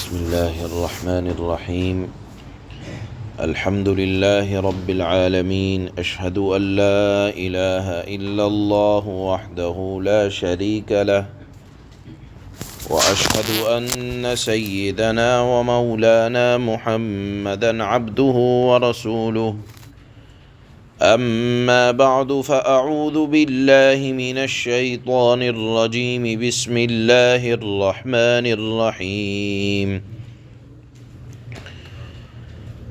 بسم الله الرحمن الرحيم. الحمد لله رب العالمين. أشهد أن لا إله إلا الله وحده لا شريك له، وأشهد أن سيدنا ومولانا محمدا عبده ورسوله. أما بعد فأعوذ بالله من الشيطان الرجيم. بسم الله الرحمن الرحيم.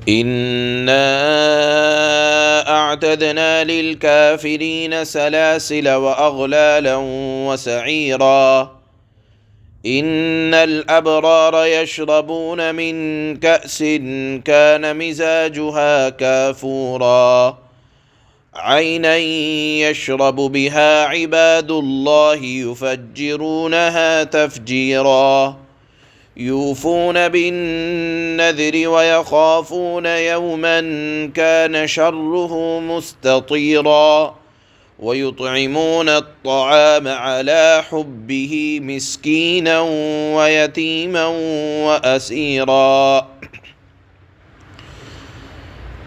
إنا أعتدنا للكافرين سلاسل وأغلالا وسعيرا. إن الأبرار يشربون من كأس كان مزاجها كافورا، عينا يشرب بها عباد الله يفجرونها تفجيرا. يوفون بالنذر ويخافون يوما كان شره مستطيرا. ويطعمون الطعام على حبه مسكينا ويتيما وأسيرا.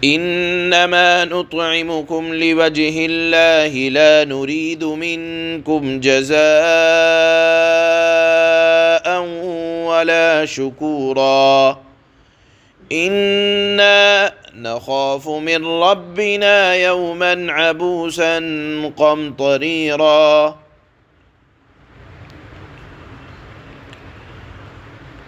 إنما نطعمكم لوجه الله لا نريد منكم جزاء ولا شكورا. إنا نخاف من ربنا يوما عبوسا قمطريرا.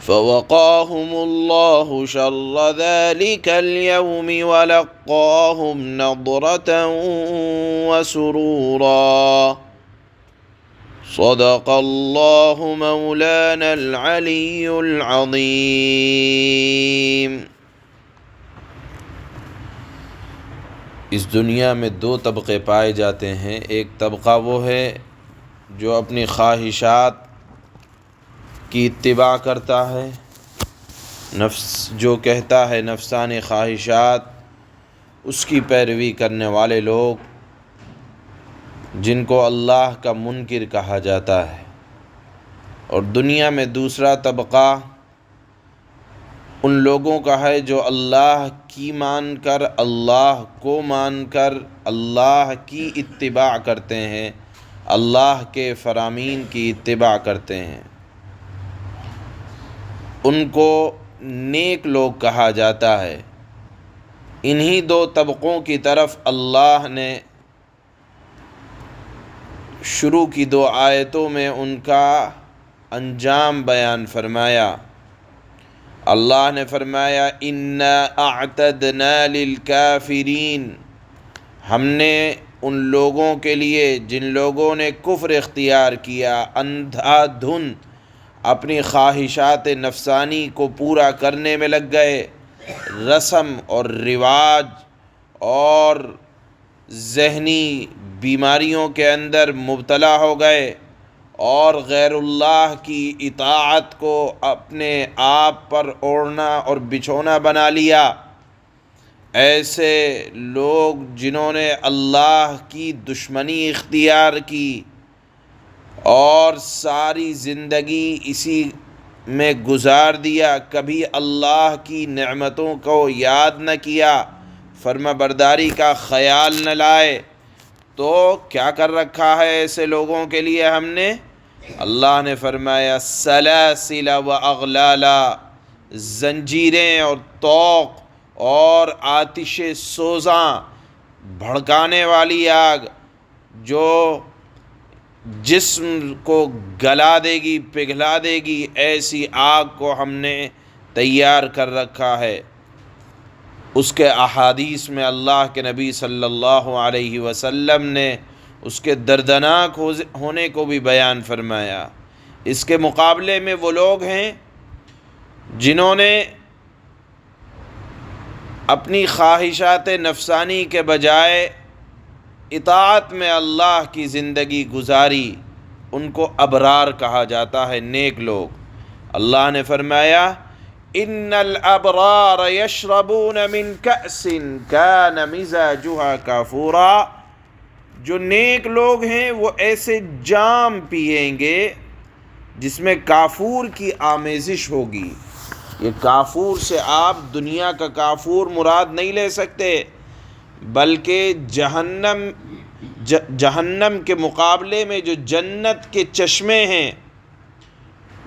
فوقاهم الله شر ذلك اليوم ولقاهم نضرة وسرورا. صدق الله مولانا العلي العظيم. اس دنیا میں دو طبقے پائے جاتے ہیں. ایک طبقہ وہ ہے جو اپنی خواہشات کی اتباع کرتا ہے، نفس جو کہتا ہے نفسانی خواہشات، اس کی پیروی کرنے والے لوگ جن کو اللہ کا منکر کہا جاتا ہے. اور دنیا میں دوسرا طبقہ ان لوگوں کا ہے جو اللہ کی مان کر، اللہ کو مان کر اللہ کی اتباع کرتے ہیں، اللہ کے فرامین کی اتباع کرتے ہیں. ان کو نیک لوگ کہا جاتا ہے. انہی دو طبقوں کی طرف اللہ نے شروع کی دو آیتوں میں ان کا انجام بیان فرمایا. اللہ نے فرمایا انا اعتدنا للکافرین، ہم نے ان لوگوں کے لیے جن لوگوں نے کفر اختیار کیا، اندھا دھن اپنی خواہشات نفسانی کو پورا کرنے میں لگ گئے، رسم اور رواج اور ذہنی بیماریوں کے اندر مبتلا ہو گئے، اور غیر اللہ کی اطاعت کو اپنے آپ پر اوڑھنا اور بچھونا بنا لیا. ایسے لوگ جنہوں نے اللہ کی دشمنی اختیار کی اور ساری زندگی اسی میں گزار دیا، کبھی اللہ کی نعمتوں کو یاد نہ کیا، فرما برداری کا خیال نہ لائے، تو کیا کر رکھا ہے ایسے لوگوں کے لیے ہم نے؟ اللہ نے فرمایا سلاسل و اغلالا، زنجیریں اور طوق اور آتش سوزاں، بھڑکانے والی آگ جو جسم کو گلا دے گی، پگھلا دے گی، ایسی آگ کو ہم نے تیار کر رکھا ہے. اس کے احادیث میں اللہ کے نبی صلی اللہ علیہ وسلم نے اس کے دردناک ہونے کو بھی بیان فرمایا. اس کے مقابلے میں وہ لوگ ہیں جنہوں نے اپنی خواہشات نفسانی کے بجائے اطاعت میں اللہ کی زندگی گزاری. ان کو ابرار کہا جاتا ہے، نیک لوگ. اللہ نے فرمایا ان الابرار یشربون من کأس کان مزاجها کافورا، جو نیک لوگ ہیں وہ ایسے جام پئیں گے جس میں کافور کی آمیزش ہوگی، یہ کافور سے آپ دنیا کا کافور مراد نہیں لے سکتے، بلکہ جہنم کے مقابلے میں جو جنت کے چشمے ہیں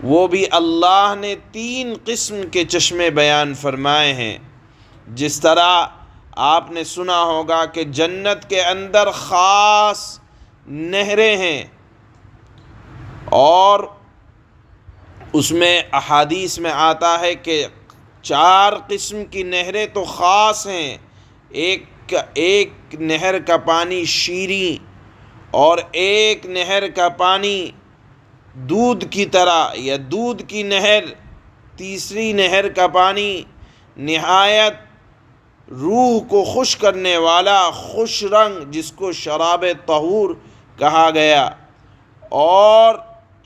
وہ بھی اللہ نے 3 قسم کے چشمے بیان فرمائے ہیں۔ جس طرح آپ نے سنا ہوگا کہ جنت کے اندر خاص نہریں ہیں، اور اس میں احادیث میں آتا ہے کہ 4 قسم کی نہریں تو خاص ہیں۔ ایک نہر کا پانی شیریں، اور ایک نہر کا پانی دودھ کی طرح یا دودھ کی نہر، تیسری نہر کا پانی نہایت روح کو خوش کرنے والا خوش رنگ جس کو شراب طہور کہا گیا، اور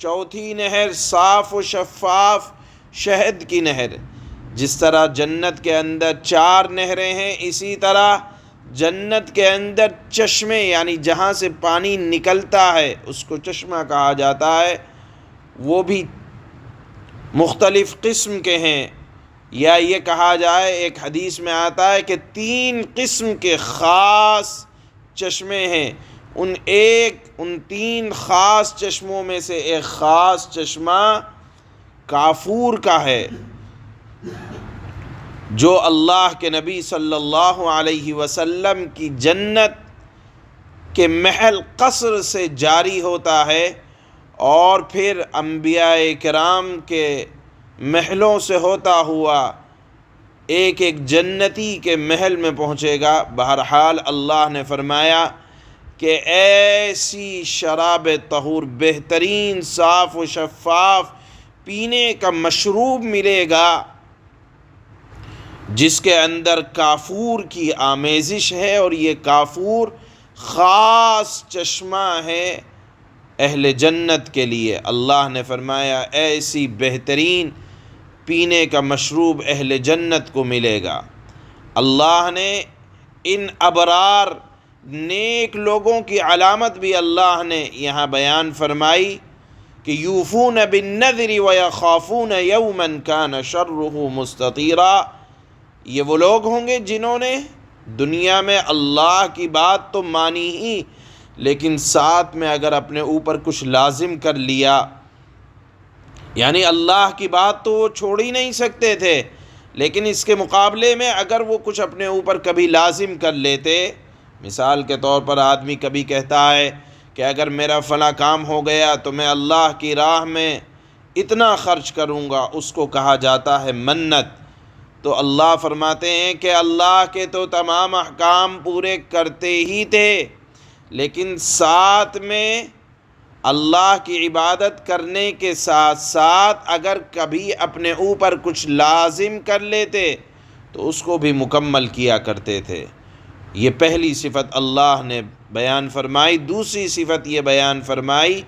چوتھی نہر صاف و شفاف شہد کی نہر۔ جس طرح جنت کے اندر 4 نہریں ہیں، اسی طرح جنت کے اندر چشمے، یعنی جہاں سے پانی نکلتا ہے اس کو چشمہ کہا جاتا ہے، وہ بھی مختلف قسم کے ہیں۔ یا یہ کہا جائے، ایک حدیث میں آتا ہے کہ 3 قسم کے خاص چشمے ہیں۔ ان 3 خاص چشموں میں سے ایک خاص چشمہ کافور کا ہے، جو اللہ کے نبی صلی اللہ علیہ وسلم کی جنت کے محل قصر سے جاری ہوتا ہے، اور پھر انبیاء کرام کے محلوں سے ہوتا ہوا ایک جنتی کے محل میں پہنچے گا۔ بہرحال اللہ نے فرمایا کہ ایسی شراب طہور، بہترین صاف و شفاف پینے کا مشروب ملے گا جس کے اندر کافور کی آمیزش ہے، اور یہ کافور خاص چشمہ ہے اہل جنت کے لیے۔ اللہ نے فرمایا ایسی بہترین پینے کا مشروب اہل جنت کو ملے گا۔ اللہ نے ان ابرار نیک لوگوں کی علامت بھی اللہ نے یہاں بیان فرمائی کہ یوفون بالنذر ویخافون یوما کان شرہ مستطیرا۔ یہ وہ لوگ ہوں گے جنہوں نے دنیا میں اللہ کی بات تو مانی ہی، لیکن ساتھ میں اگر اپنے اوپر کچھ لازم کر لیا، یعنی اللہ کی بات تو وہ چھوڑ ہی نہیں سکتے تھے، لیکن اس کے مقابلے میں اگر وہ کچھ اپنے اوپر کبھی لازم کر لیتے، مثال کے طور پر آدمی کبھی کہتا ہے کہ اگر میرا فلاں کام ہو گیا تو میں اللہ کی راہ میں اتنا خرچ کروں گا، اس کو کہا جاتا ہے منت۔ تو اللہ فرماتے ہیں کہ اللہ کے تو تمام احکام پورے کرتے ہی تھے، لیکن ساتھ میں اللہ کی عبادت کرنے کے ساتھ ساتھ اگر کبھی اپنے اوپر کچھ لازم کر لیتے تو اس کو بھی مکمل کیا کرتے تھے۔ یہ پہلی صفت اللہ نے بیان فرمائی۔ دوسری صفت یہ بیان فرمائی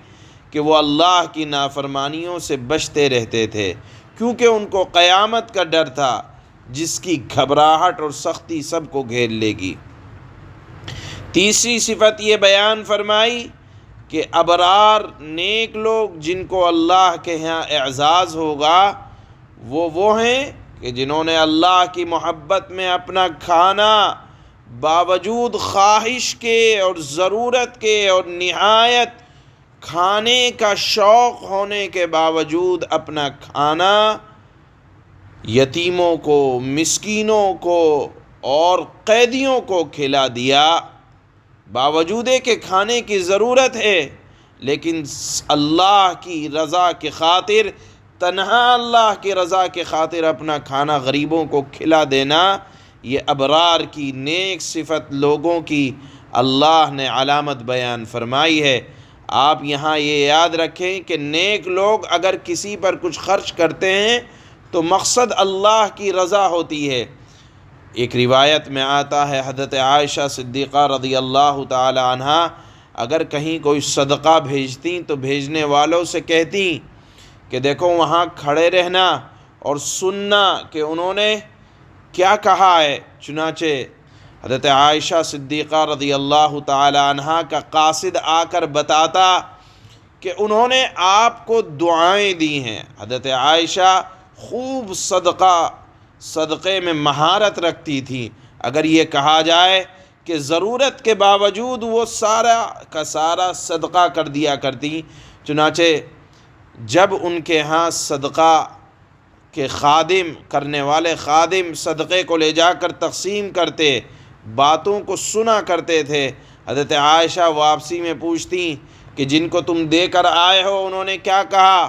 کہ وہ اللہ کی نافرمانیوں سے بچتے رہتے تھے، کیونکہ ان کو قیامت کا ڈر تھا جس کی گھبراہٹ اور سختی سب کو گھیر لے گی۔ تیسری صفت یہ بیان فرمائی کہ ابرار نیک لوگ جن کو اللہ کے ہاں اعزاز ہوگا وہ ہیں کہ جنہوں نے اللہ کی محبت میں اپنا کھانا باوجود خواہش کے اور ضرورت کے اور نہایت کھانے کا شوق ہونے کے باوجود اپنا کھانا یتیموں کو، مسکینوں کو اور قیدیوں کو کھلا دیا۔ باوجود کہ کھانے کی ضرورت ہے، لیکن اللہ کی رضا کی خاطر، تنہا اللہ کی رضا کی خاطر اپنا کھانا غریبوں کو کھلا دینا، یہ ابرار کی نیک صفت لوگوں کی اللہ نے علامت بیان فرمائی ہے۔ آپ یہاں یہ یاد رکھیں کہ نیک لوگ اگر کسی پر کچھ خرچ کرتے ہیں تو مقصد اللہ کی رضا ہوتی ہے۔ ایک روایت میں آتا ہے حضرت عائشہ صدیقہ رضی اللہ تعالی عنہا اگر کہیں کوئی صدقہ بھیجتیں تو بھیجنے والوں سے کہتیں کہ دیکھو وہاں کھڑے رہنا اور سننا کہ انہوں نے کیا کہا ہے۔ چنانچہ حضرت عائشہ صدیقہ رضی اللہ تعالی عنہا کا قاصد آ کر بتاتا کہ انہوں نے آپ کو دعائیں دی ہیں۔ حضرت عائشہ خوب صدقے میں مہارت رکھتی تھیں۔ اگر یہ کہا جائے کہ ضرورت کے باوجود وہ سارا کا سارا صدقہ کر دیا کرتی، چنانچہ جب ان کے ہاں صدقہ کے کرنے والے خادم صدقے کو لے جا کر تقسیم کرتے، باتوں کو سنا کرتے تھے، حضرت عائشہ واپسی میں پوچھتی کہ جن کو تم دے کر آئے ہو انہوں نے کیا کہا؟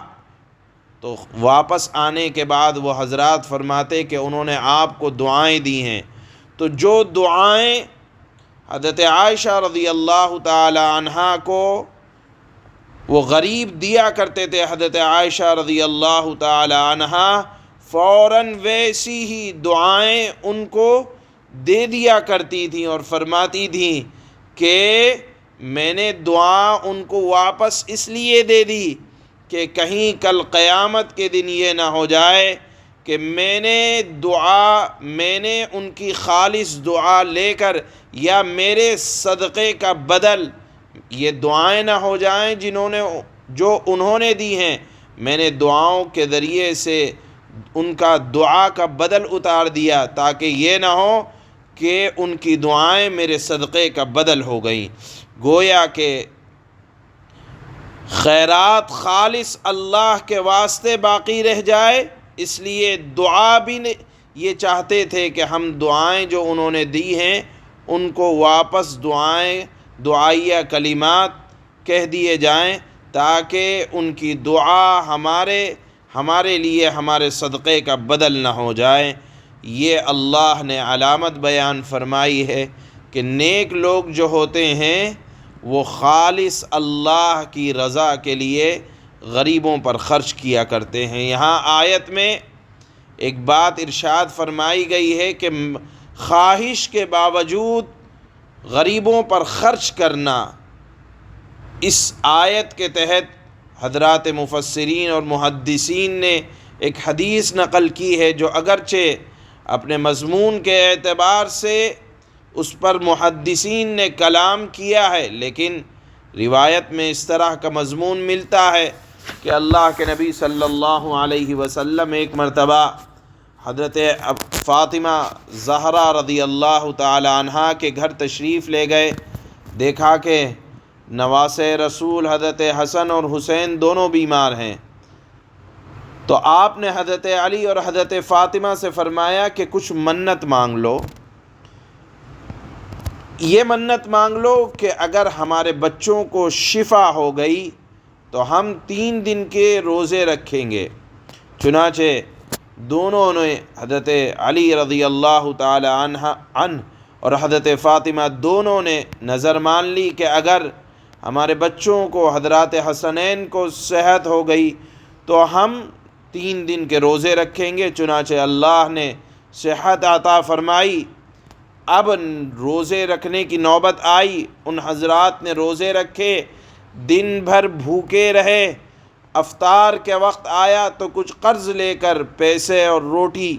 تو واپس آنے کے بعد وہ حضرات فرماتے کہ انہوں نے آپ کو دعائیں دی ہیں۔ تو جو دعائیں حضرت عائشہ رضی اللہ تعالی عنہا کو وہ غریب دیا کرتے تھے، حضرت عائشہ رضی اللہ تعالی عنہا فوراً ویسی ہی دعائیں ان کو دے دیا کرتی تھیں اور فرماتی تھیں کہ میں نے دعا ان کو واپس اس لیے دے دی کہ کہیں کل قیامت کے دن یہ نہ ہو جائے کہ میں نے ان کی خالص دعا لے کر یا میرے صدقے کا بدل یہ دعائیں نہ ہو جائیں جو انہوں نے دی ہیں، میں نے دعاؤں کے ذریعے سے ان کا دعا کا بدل اتار دیا تاکہ یہ نہ ہو کہ ان کی دعائیں میرے صدقے کا بدل ہو گئیں۔ گویا کہ خیرات خالص اللہ کے واسطے باقی رہ جائے، اس لیے دعا بھی یہ چاہتے تھے کہ ہم دعائیں جو انہوں نے دی ہیں ان کو واپس دعائیہ کلمات کہہ دیے جائیں تاکہ ان کی دعا ہمارے لیے ہمارے صدقے کا بدل نہ ہو جائے۔ یہ اللہ نے علامت بیان فرمائی ہے کہ نیک لوگ جو ہوتے ہیں وہ خالص اللہ کی رضا کے لیے غریبوں پر خرچ کیا کرتے ہیں۔ یہاں آیت میں ایک بات ارشاد فرمائی گئی ہے کہ خواہش کے باوجود غریبوں پر خرچ کرنا۔ اس آیت کے تحت حضرات مفسرین اور محدثین نے ایک حدیث نقل کی ہے جو اگرچہ اپنے مضمون کے اعتبار سے اس پر محدثین نے کلام کیا ہے، لیکن روایت میں اس طرح کا مضمون ملتا ہے کہ اللہ کے نبی صلی اللہ علیہ وسلم ایک مرتبہ حضرت فاطمہ زہرا رضی اللہ تعالی عنہا کے گھر تشریف لے گئے، دیکھا کہ نواسے رسول حضرت حسن اور حسین دونوں بیمار ہیں، تو آپ نے حضرت علی اور حضرت فاطمہ سے فرمایا کہ کچھ منت مانگ لو، یہ منت مانگ لو کہ اگر ہمارے بچوں کو شفا ہو گئی تو ہم 3 دن کے روزے رکھیں گے۔ چنانچہ دونوں نے حضرت علی رضی اللہ تعالی عنہ اور حضرت فاطمہ دونوں نے نظر مان لی کہ اگر ہمارے بچوں کو حضرات حسنین کو صحت ہو گئی تو ہم 3 دن کے روزے رکھیں گے۔ چنانچہ اللہ نے صحت عطا فرمائی، اب روزے رکھنے کی نوبت آئی، ان حضرات نے روزے رکھے، دن بھر بھوکے رہے، افطار کے وقت آیا تو کچھ قرض لے کر پیسے اور روٹی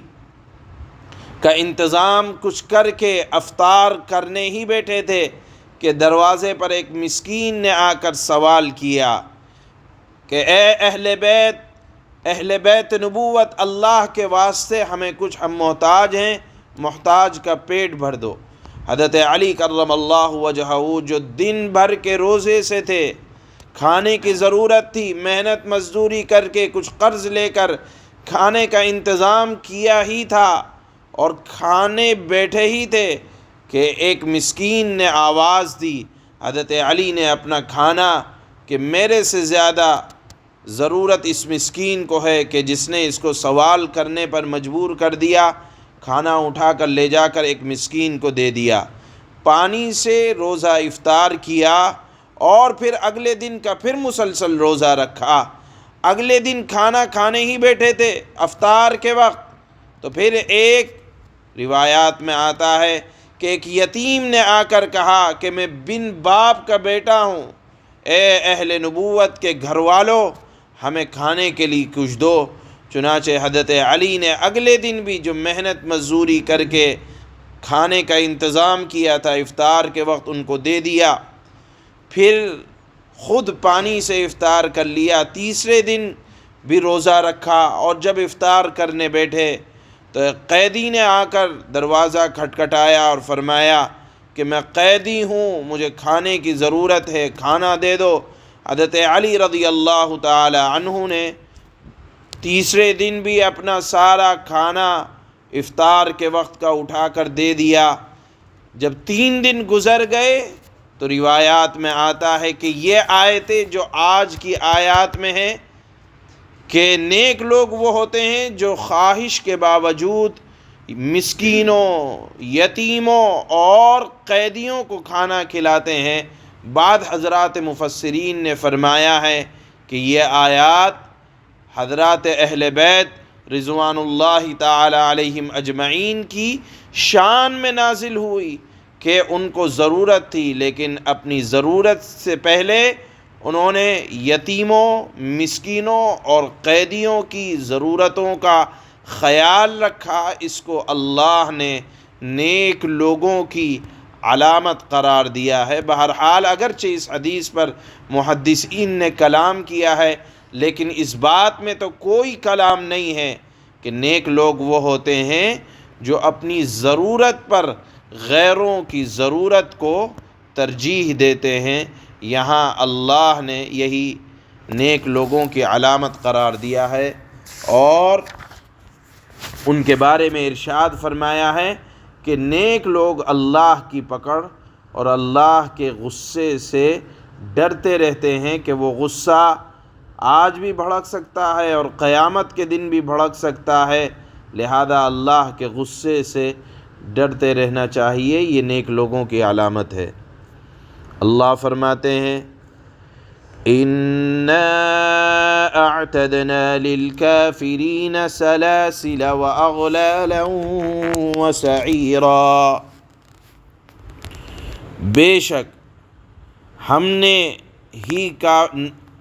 کا انتظام کچھ کر کے افطار کرنے ہی بیٹھے تھے کہ دروازے پر ایک مسکین نے آ کر سوال کیا کہ اے اہل بیت نبوت، اللہ کے واسطے ہمیں کچھ، ہم محتاج ہیں، محتاج کا پیٹ بھر دو۔ حضرت علی کرم اللہ وجہہ جو دن بھر کے روزے سے تھے، کھانے کی ضرورت تھی، محنت مزدوری کر کے کچھ قرض لے کر کھانے کا انتظام کیا ہی تھا اور کھانے بیٹھے ہی تھے کہ ایک مسکین نے آواز دی۔ حضرت علی نے اپنا کھانا کہ میرے سے زیادہ ضرورت اس مسکین کو ہے کہ جس نے اس کو سوال کرنے پر مجبور کر دیا، کھانا اٹھا کر لے جا کر ایک مسکین کو دے دیا، پانی سے روزہ افطار کیا اور پھر اگلے دن کا پھر مسلسل روزہ رکھا۔ اگلے دن کھانا کھانے ہی بیٹھے تھے افطار کے وقت، تو پھر ایک روایات میں آتا ہے کہ ایک یتیم نے آ کر کہا کہ میں بن باپ کا بیٹا ہوں، اے اہل نبوت کے گھر والوں ہمیں کھانے کے لیے کچھ دو۔ چنانچہ حضرت علی نے اگلے دن بھی جو محنت مزدوری کر کے کھانے کا انتظام کیا تھا افطار کے وقت ان کو دے دیا، پھر خود پانی سے افطار کر لیا۔ تیسرے دن بھی روزہ رکھا، اور جب افطار کرنے بیٹھے تو ایک قیدی نے آ کر دروازہ کھٹکھٹایا اور فرمایا کہ میں قیدی ہوں، مجھے کھانے کی ضرورت ہے، کھانا دے دو۔ حضرت علی رضی اللہ تعالی عنہ نے تیسرے دن بھی اپنا سارا کھانا افطار کے وقت کا اٹھا کر دے دیا۔ جب 3 دن گزر گئے تو روایات میں آتا ہے کہ یہ آیتیں جو آج کی آیات میں ہیں کہ نیک لوگ وہ ہوتے ہیں جو خواہش کے باوجود مسکینوں، یتیموں اور قیدیوں کو کھانا کھلاتے ہیں، بعض حضرات مفسرین نے فرمایا ہے کہ یہ آیات حضرات اہل بیت رضوان اللہ تعالی علیہم اجمعین کی شان میں نازل ہوئی کہ ان کو ضرورت تھی، لیکن اپنی ضرورت سے پہلے انہوں نے یتیموں، مسکینوں اور قیدیوں کی ضرورتوں کا خیال رکھا۔ اس کو اللہ نے نیک لوگوں کی علامت قرار دیا ہے۔ بہرحال اگرچہ اس حدیث پر محدثین نے کلام کیا ہے، لیکن اس بات میں تو کوئی کلام نہیں ہے کہ نیک لوگ وہ ہوتے ہیں جو اپنی ضرورت پر غیروں کی ضرورت کو ترجیح دیتے ہیں۔ یہاں اللہ نے یہی نیک لوگوں کی علامت قرار دیا ہے، اور ان کے بارے میں ارشاد فرمایا ہے کہ نیک لوگ اللہ کی پکڑ اور اللہ کے غصے سے ڈرتے رہتے ہیں کہ وہ غصہ آج بھی بھڑک سکتا ہے اور قیامت کے دن بھی بھڑک سکتا ہے، لہذا اللہ کے غصے سے ڈرتے رہنا چاہیے۔ یہ نیک لوگوں کی علامت ہے۔ اللہ فرماتے ہیں إِنَّا أَعْتَدْنَا لِلْكَافِرِينَ سَلَاسِلَ وَأَغْلَالًا وَسَعِيرًا، بے شک ہم نے ہی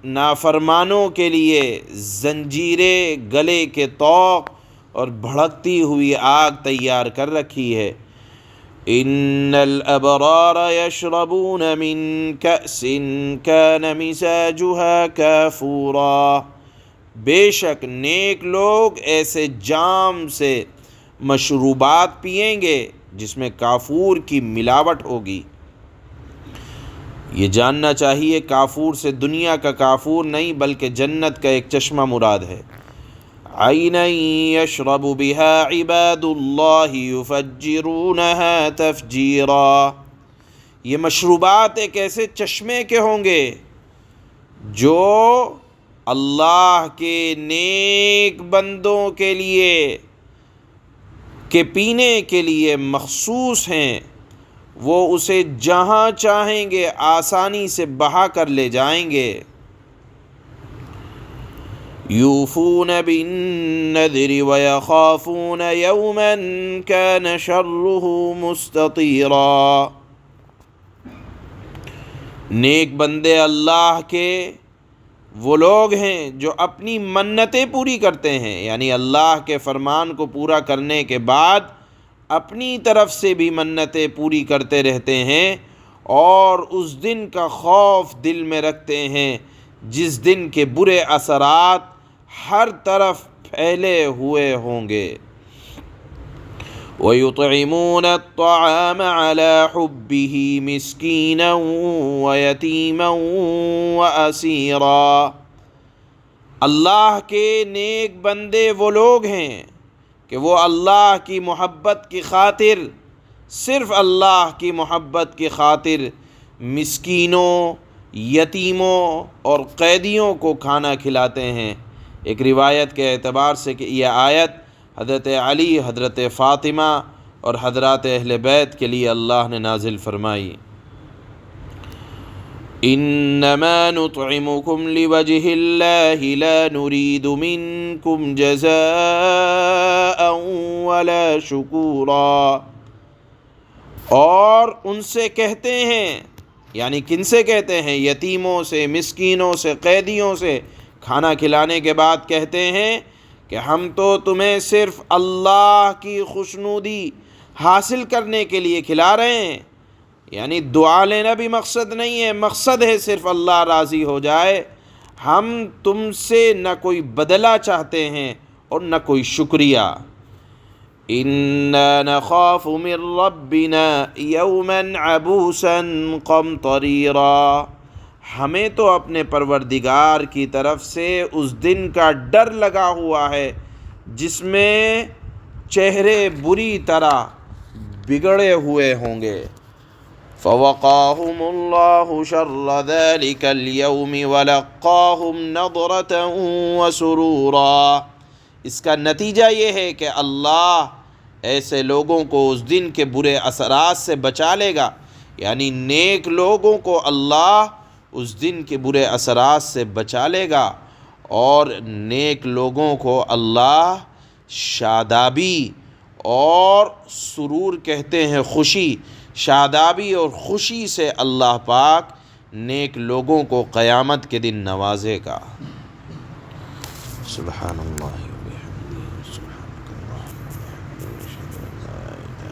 نافرمانوں کے لیے زنجیریں گلے کے طوق اور بھڑکتی ہوئی آگ تیار کر رکھی ہے۔ ان الابرار یشربون من کأس کان مزاجها کافورا، بے شک نیک لوگ ایسے جام سے مشروبات پئیں گے جس میں کافور کی ملاوٹ ہوگی۔ یہ جاننا چاہیے کافور سے دنیا کا کافور نہیں بلکہ جنت کا ایک چشمہ مراد ہے۔ عینا یشرب بها عباد اللہ یفجرونها تفجیرا، یہ مشروبات ایک ایسے چشمے کے ہوں گے جو اللہ کے نیک بندوں کے لیے کے پینے کے لیے مخصوص ہیں، وہ اسے جہاں چاہیں گے آسانی سے بہا کر لے جائیں گے۔ یوفون بالنذر ویخافون یوما کان شرہ مستطیرا، نیک بندے اللہ کے وہ لوگ ہیں جو اپنی منتیں پوری کرتے ہیں، یعنی اللہ کے فرمان کو پورا کرنے کے بعد اپنی طرف سے بھی منتیں پوری کرتے رہتے ہیں، اور اس دن کا خوف دل میں رکھتے ہیں جس دن کے برے اثرات ہر طرف پھیلے ہوئے ہوں گے۔ وَيُطْعِمُونَ الطَّعَامَ عَلَى حُبِّهِ مِسْكِينًا وَيَتِيمًا وَأَسِيرًا، اللہ کے نیک بندے وہ لوگ ہیں کہ وہ اللہ کی محبت کی خاطر، صرف اللہ کی محبت کی خاطر مسکینوں، یتیموں اور قیدیوں کو کھانا کھلاتے ہیں۔ ایک روایت کے اعتبار سے کہ یہ آیت حضرت علی، حضرت فاطمہ اور حضرات اہل بیت کے لیے اللہ نے نازل فرمائی۔ انما نطعمکم لوجہ اللہ لا نرید منکم جزاء ولا شکورا، اور ان سے کہتے ہیں، یعنی کن سے کہتے ہیں؟ یتیموں سے، مسکینوں سے، قیدیوں سے کھانا کھلانے کے بعد کہتے ہیں کہ ہم تو تمہیں صرف اللہ کی خوشنودی حاصل کرنے کے لیے کھلا رہے ہیں، یعنی دعا لینا بھی مقصد نہیں ہے، مقصد ہے صرف اللہ راضی ہو جائے۔ ہم تم سے نہ کوئی بدلہ چاہتے ہیں اور نہ کوئی شکریہ۔ اِنَّا نَخَافُ مِن رَّبِّنَا يَوْمًا عَبُوسًا قَمْطَرِيرًا، ہمیں تو اپنے پروردگار کی طرف سے اس دن کا ڈر لگا ہوا ہے جس میں چہرے بری طرح بگڑے ہوئے ہوں گے۔ فَوَقَاهُمُ اللَّهُ شَرَّ ذَلِكَ الْيَوْمِ وَلَقَّاهُمْ نَضْرَةً وَسُرُورًا، اس کا نتیجہ یہ ہے کہ اللہ ایسے لوگوں کو اس دن کے برے اثرات سے بچا لے گا، یعنی نیک لوگوں کو اللہ اس دن کے برے اثرات سے بچا لے گا، اور نیک لوگوں کو اللہ شادابی اور سرور کہتے ہیں خوشی، شادابی اور خوشی سے اللہ پاک نیک لوگوں کو قیامت کے دن نوازے گا۔ سبحان اللہ۔